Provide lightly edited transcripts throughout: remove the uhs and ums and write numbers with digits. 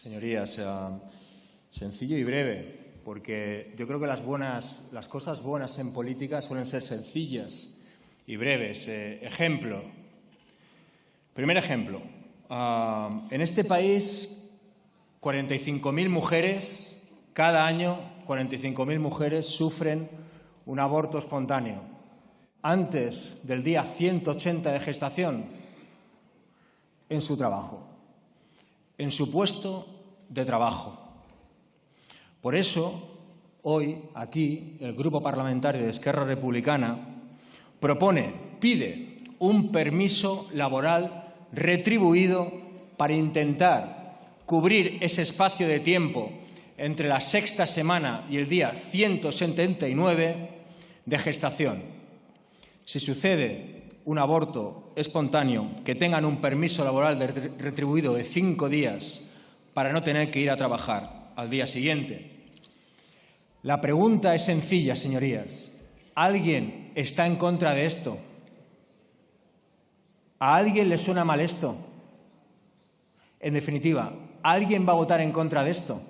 Señorías, sencillo y breve, porque yo creo que las cosas buenas en política suelen ser sencillas y breves. Primer ejemplo. En este país, 45.000 mujeres, cada año, 45.000 mujeres sufren un aborto espontáneo antes del día 180 de gestación en su trabajo, en su puesto de trabajo. Por eso, hoy, aquí, el Grupo Parlamentario de Esquerra Republicana pide un permiso laboral retribuido para intentar cubrir ese espacio de tiempo entre la sexta semana y el día 179 de gestación. Si sucede un aborto espontáneo, que tengan un permiso laboral retribuido de 5 días para no tener que ir a trabajar al día siguiente. La pregunta es sencilla, señorías. ¿Alguien está en contra de esto? ¿A alguien le suena mal esto? En definitiva, ¿alguien va a votar en contra de esto?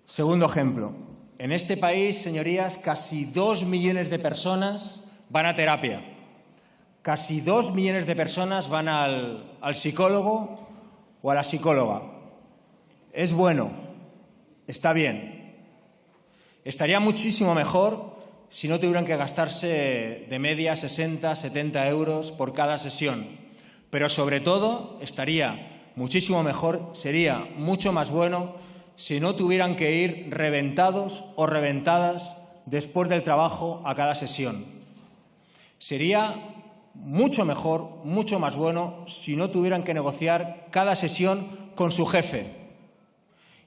Segundo ejemplo. En este país, señorías, casi 2 millones de personas van a terapia. Casi 2 millones de personas van al psicólogo o a la psicóloga. Es bueno, está bien. Estaría muchísimo mejor si no tuvieran que gastarse de media 60, 70 euros por cada sesión. Pero sobre todo estaría muchísimo mejor, sería mucho más bueno si no tuvieran que ir reventados o reventadas después del trabajo a cada sesión. Sería mucho mejor, mucho más bueno si no tuvieran que negociar cada sesión con su jefe.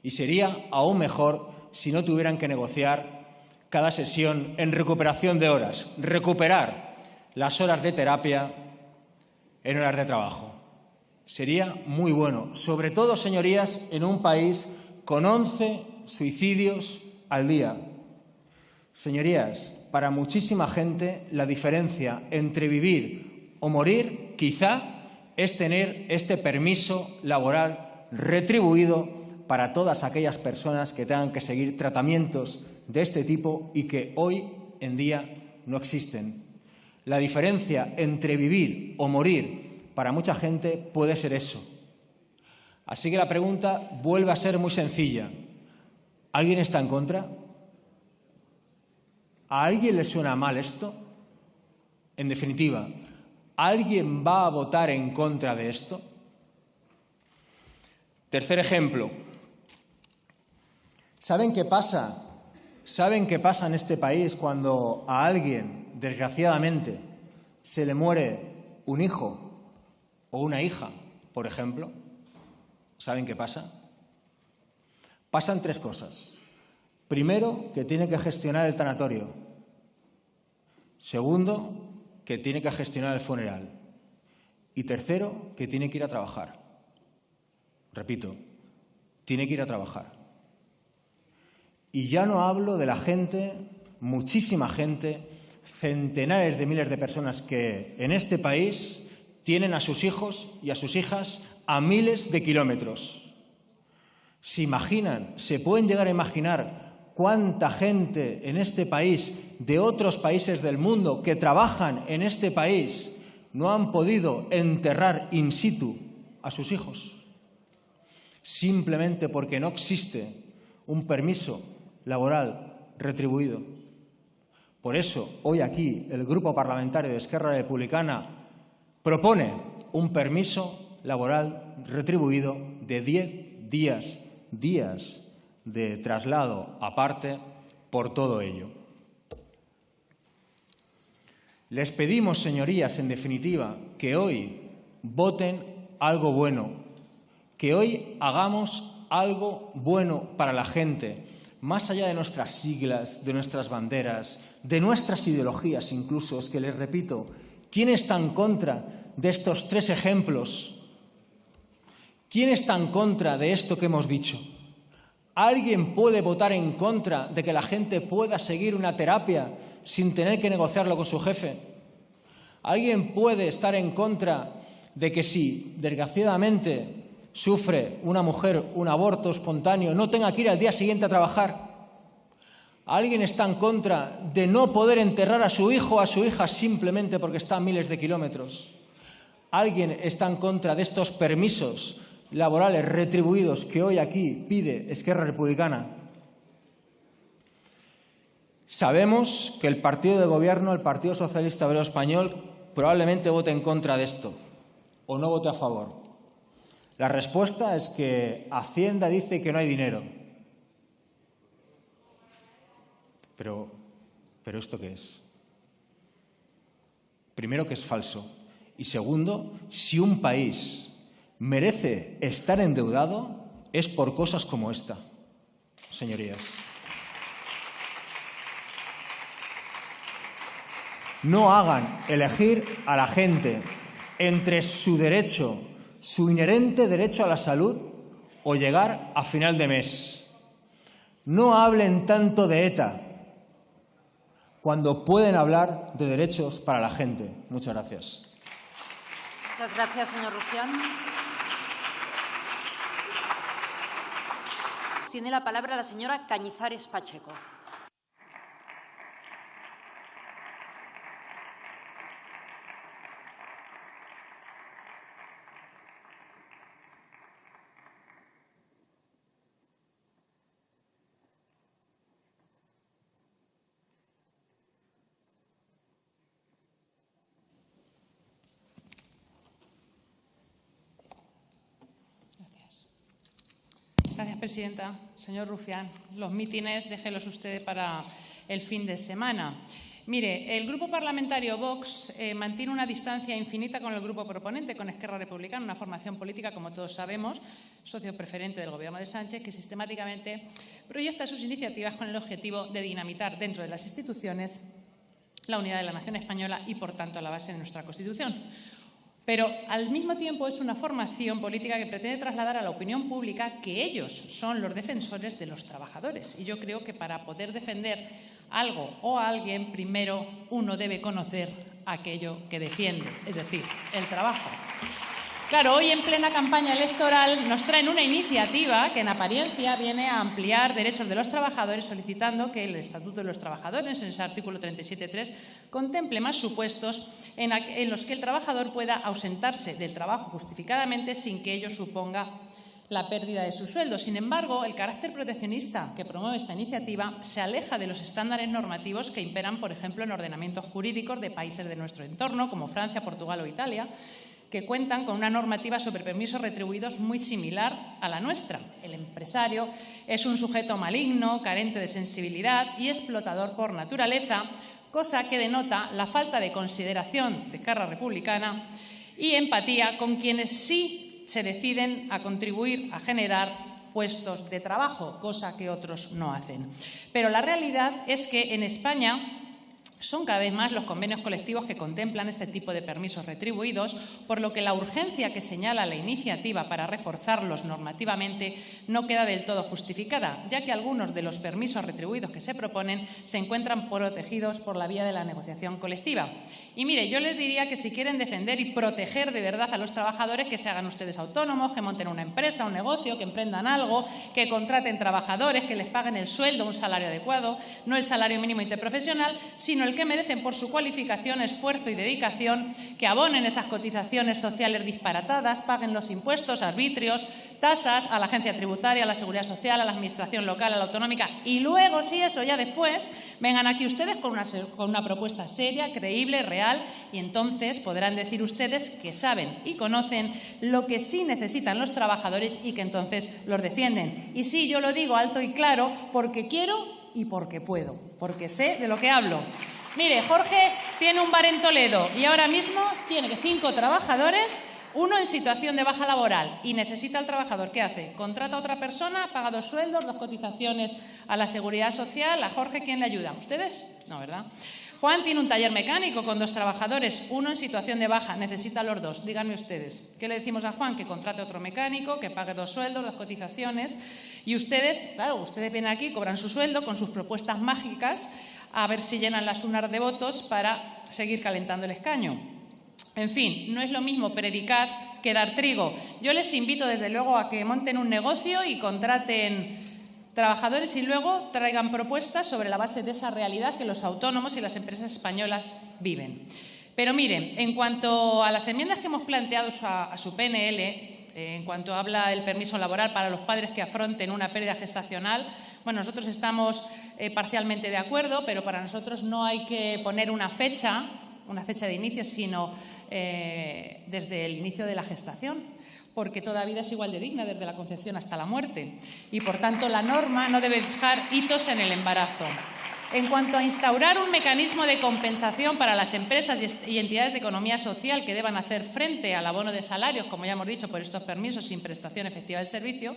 Y sería aún mejor si no tuvieran que negociar cada sesión en recuperación de horas, recuperar las horas de terapia en horas de trabajo. Sería muy bueno, sobre todo, señorías, en un país con 11 suicidios al día. Señorías, para muchísima gente la diferencia entre vivir o morir quizá es tener este permiso laboral retribuido para todas aquellas personas que tengan que seguir tratamientos de este tipo y que hoy en día no existen. La diferencia entre vivir o morir para mucha gente puede ser eso. Así que la pregunta vuelve a ser muy sencilla. ¿Alguien está en contra? ¿A alguien le suena mal esto? En definitiva, ¿alguien va a votar en contra de esto? Tercer ejemplo. ¿Saben qué pasa? ¿Saben qué pasa en este país cuando a alguien, desgraciadamente, se le muere un hijo o una hija, por ejemplo? ¿Saben qué pasa? Pasan 3 cosas. Primero, que tiene que gestionar el tanatorio. Segundo, que tiene que gestionar el funeral. Y tercero, que tiene que ir a trabajar. Repito, tiene que ir a trabajar. Y ya no hablo de la gente, muchísima gente, centenares de miles de personas que en este país tienen a sus hijos y a sus hijas a miles de kilómetros. ¿Se pueden llegar a imaginar cuánta gente en este país, de otros países del mundo, que trabajan en este país, no han podido enterrar in situ a sus hijos? Simplemente porque no existe un permiso laboral retribuido. Por eso, hoy aquí, el Grupo Parlamentario de Esquerra Republicana propone un permiso laboral retribuido de 10 días de traslado aparte por todo ello. Les pedimos, señorías, en definitiva, que hoy voten algo bueno, que hoy hagamos algo bueno para la gente, más allá de nuestras siglas, de nuestras banderas, de nuestras ideologías incluso. Es que les repito, ¿quién está en contra de estos 3 ejemplos? ¿Quién está en contra de esto que hemos dicho? ¿Alguien puede votar en contra de que la gente pueda seguir una terapia sin tener que negociarlo con su jefe? ¿Alguien puede estar en contra de que si, desgraciadamente, sufre una mujer un aborto espontáneo no tenga que ir al día siguiente a trabajar? ¿Alguien está en contra de no poder enterrar a su hijo o a su hija simplemente porque está a miles de kilómetros? ¿Alguien está en contra de estos permisos laborales retribuidos que hoy aquí pide Esquerra Republicana? Sabemos que el partido de gobierno, el Partido Socialista Obrero Español, probablemente vote en contra de esto o no vote a favor. La respuesta es que Hacienda dice que no hay dinero. Pero ¿esto qué es? Primero, que es falso. Y segundo, si un país merece estar endeudado, es por cosas como esta, señorías. No hagan elegir a la gente entre su derecho, su inherente derecho a la salud o llegar a final de mes. No hablen tanto de ETA cuando pueden hablar de derechos para la gente. Muchas gracias. Muchas gracias, señor Rufián. Tiene la palabra la señora Cañizares Pacheco. Gracias, presidenta. Señor Rufián, los mítines déjelos usted para el fin de semana. Mire, el Grupo Parlamentario Vox mantiene una distancia infinita con el grupo proponente, con Esquerra Republicana, una formación política, como todos sabemos, socio preferente del Gobierno de Sánchez, que sistemáticamente proyecta sus iniciativas con el objetivo de dinamitar dentro de las instituciones la unidad de la nación española y, por tanto, la base de nuestra Constitución. Pero, al mismo tiempo, es una formación política que pretende trasladar a la opinión pública que ellos son los defensores de los trabajadores. Y yo creo que para poder defender algo o a alguien, primero uno debe conocer aquello que defiende, es decir, el trabajo. Claro, hoy en plena campaña electoral nos traen una iniciativa que en apariencia viene a ampliar derechos de los trabajadores, solicitando que el Estatuto de los Trabajadores, en ese artículo 37.3, contemple más supuestos en los que el trabajador pueda ausentarse del trabajo justificadamente sin que ello suponga la pérdida de su sueldo. Sin embargo, el carácter proteccionista que promueve esta iniciativa se aleja de los estándares normativos que imperan, por ejemplo, en ordenamientos jurídicos de países de nuestro entorno, como Francia, Portugal o Italia, que cuentan con una normativa sobre permisos retribuidos muy similar a la nuestra. El empresario es un sujeto maligno, carente de sensibilidad y explotador por naturaleza, cosa que denota la falta de consideración de Esquerra Republicana y empatía con quienes sí se deciden a contribuir a generar puestos de trabajo, cosa que otros no hacen. Pero la realidad es que en España son cada vez más los convenios colectivos que contemplan este tipo de permisos retribuidos, por lo que la urgencia que señala la iniciativa para reforzarlos normativamente no queda del todo justificada, ya que algunos de los permisos retribuidos que se proponen se encuentran protegidos por la vía de la negociación colectiva. Y mire, yo les diría que si quieren defender y proteger de verdad a los trabajadores, que se hagan ustedes autónomos, que monten una empresa, un negocio, que emprendan algo, que contraten trabajadores, que les paguen el sueldo, un salario adecuado, no el salario mínimo interprofesional, sino el que merecen por su cualificación, esfuerzo y dedicación, que abonen esas cotizaciones sociales disparatadas, paguen los impuestos, arbitrios, tasas a la agencia tributaria, a la seguridad social, a la administración local, a la autonómica, y luego, si eso ya después, vengan aquí ustedes con una propuesta seria, creíble, real, y entonces podrán decir ustedes que saben y conocen lo que sí necesitan los trabajadores y que entonces los defienden. Y sí, yo lo digo alto y claro porque quiero y porque puedo, porque sé de lo que hablo. Mire, Jorge tiene un bar en Toledo y ahora mismo tiene 5 trabajadores, uno en situación de baja laboral, y necesita al trabajador. ¿Qué hace? Contrata a otra persona, paga 2 sueldos, 2 cotizaciones a la seguridad social. ¿A Jorge quién le ayuda? ¿Ustedes? No, ¿verdad? Juan tiene un taller mecánico con 2 trabajadores, uno en situación de baja, necesita a los 2. Díganme ustedes, ¿qué le decimos a Juan? Que contrate otro mecánico, que pague 2 sueldos, 2 cotizaciones. Y ustedes, claro, ustedes vienen aquí, cobran su sueldo con sus propuestas mágicas, a ver si llenan las urnas de votos para seguir calentando el escaño. En fin, no es lo mismo predicar que dar trigo. Yo les invito, desde luego, a que monten un negocio y contraten trabajadores y luego traigan propuestas sobre la base de esa realidad que los autónomos y las empresas españolas viven. Pero miren, en cuanto a las enmiendas que hemos planteado a su PNL, en cuanto habla del permiso laboral para los padres que afronten una pérdida gestacional, bueno, nosotros estamos parcialmente de acuerdo, pero para nosotros no hay que poner una fecha de inicio, sino desde el inicio de la gestación, porque toda vida es igual de digna desde la concepción hasta la muerte y, por tanto, la norma no debe fijar hitos en el embarazo. En cuanto a instaurar un mecanismo de compensación para las empresas y entidades de economía social que deban hacer frente al abono de salarios, como ya hemos dicho, por estos permisos sin prestación efectiva del servicio,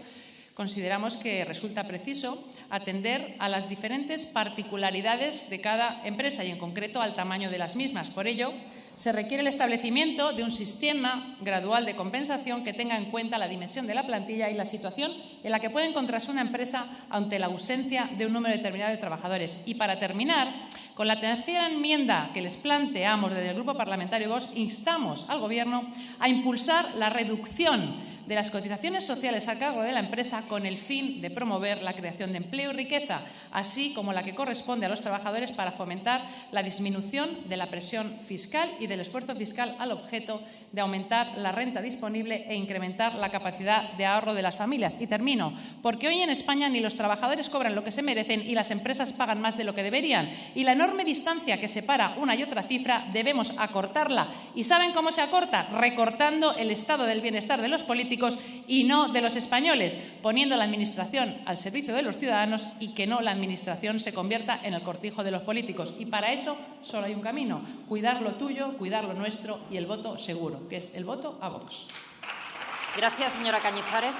consideramos que resulta preciso atender a las diferentes particularidades de cada empresa y, en concreto, al tamaño de las mismas. Por ello, se requiere el establecimiento de un sistema gradual de compensación que tenga en cuenta la dimensión de la plantilla y la situación en la que puede encontrarse una empresa ante la ausencia de un número determinado de trabajadores. Y, para terminar, con la tercera enmienda que les planteamos desde el Grupo Parlamentario Vox, instamos al Gobierno a impulsar la reducción de las cotizaciones sociales a cargo de la empresa con el fin de promover la creación de empleo y riqueza, así como la que corresponde a los trabajadores para fomentar la disminución de la presión fiscal y del esfuerzo fiscal al objeto de aumentar la renta disponible e incrementar la capacidad de ahorro de las familias. Y termino, porque hoy en España ni los trabajadores cobran lo que se merecen y las empresas pagan más de lo que deberían. Y la enorme distancia que separa una y otra cifra debemos acortarla. ¿Y saben cómo se acorta? Recortando el estado del bienestar de los políticos y no de los españoles, poniendo la Administración al servicio de los ciudadanos y que no la Administración se convierta en el cortijo de los políticos. Y para eso solo hay un camino: cuidar lo tuyo, cuidar lo nuestro y el voto seguro, que es el voto a Vox. Gracias, señora Cañizares.